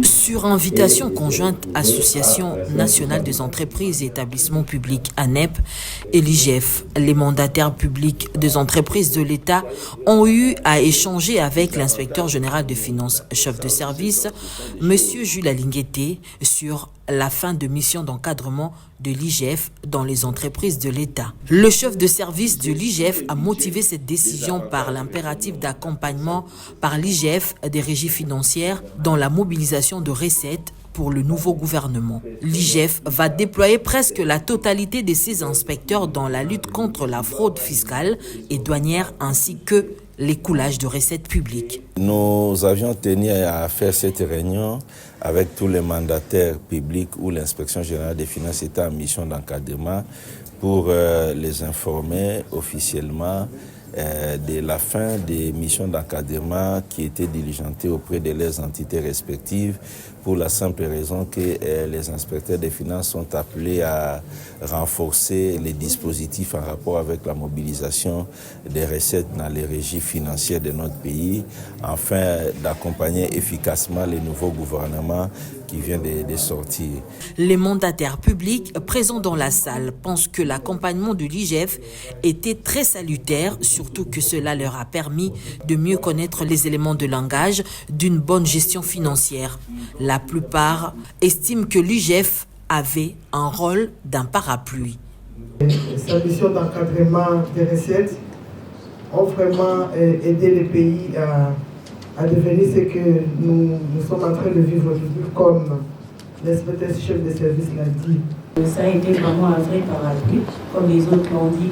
Sur invitation conjointe Association nationale des entreprises et établissements publics ANEP et l'IGF, les mandataires publics des entreprises de l'État ont eu à échanger avec l'inspecteur général des finances, chef de service, M. Jules Alinguete, sur la fin de mission d'encadrement de l'IGF dans les entreprises de l'État. Le chef de service de l'IGF a motivé cette décision par l'impératif d'accompagnement par l'IGF des régies financières dans la mobilisation de recettes pour le nouveau gouvernement. L'IGF va déployer presque la totalité de ses inspecteurs dans la lutte contre la fraude fiscale et douanière ainsi que l'écoulage de recettes publiques. Nous avions tenu à faire cette réunion avec tous les mandataires publics où l'inspection générale des finances était en mission d'encadrement pour les informer officiellement de la fin des missions d'encadrement qui étaient diligentées auprès de leurs entités respectives pour la simple raison que les inspecteurs des finances sont appelés à renforcer les dispositifs en rapport avec la mobilisation des recettes dans les régies financières de notre pays afin d'accompagner efficacement les nouveaux gouvernements qui vient de sortir. Les mandataires publics présents dans la salle pensent que l'accompagnement de l'IGF était très salutaire, surtout que cela leur a permis de mieux connaître les éléments de langage d'une bonne gestion financière. La plupart estiment que l'IGF avait un rôle d'un parapluie. Sa mission d'encadrement des recettes ont vraiment aidé les pays à devenir ce que nous sommes en train de vivre aujourd'hui, comme l'inspecteur chef de service l'a dit. Ça a été vraiment un vrai parapluie, comme les autres l'ont dit,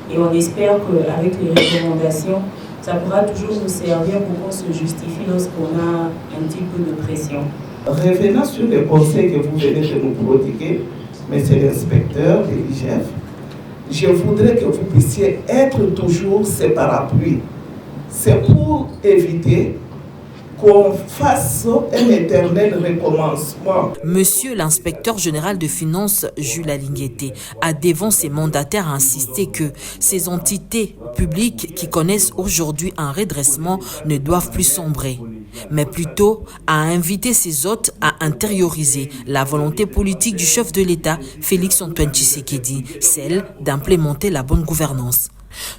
et on espère qu'avec les recommandations, ça pourra toujours nous servir pour qu'on se justifie lorsqu'on a un petit peu de pression. Revenant sur les conseils que vous venez de nous prodiguer, monsieur l'inspecteur de l'IGF, je voudrais que vous puissiez être toujours ces parapluies. C'est pour éviter qu'on fasse un éternel recommencement. Monsieur l'inspecteur général de finances, Jules Alinguete, a devant ses mandataires insisté que ces entités publiques qui connaissent aujourd'hui un redressement ne doivent plus sombrer, mais plutôt à inviter ses hôtes à intérioriser la volonté politique du chef de l'État, Félix-Antoine Tshisekedi, celle d'implémenter la bonne gouvernance.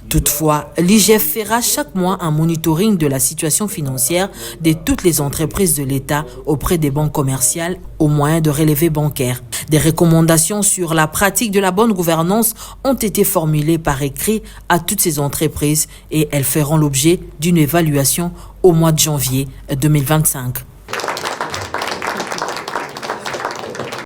Toutefois, l'IGF fera chaque mois un monitoring de la situation financière de toutes les entreprises de l'État auprès des banques commerciales au moyen de relevés bancaires. Des recommandations sur la pratique de la bonne gouvernance ont été formulées par écrit à toutes ces entreprises et elles feront l'objet d'une évaluation au mois de janvier 2025.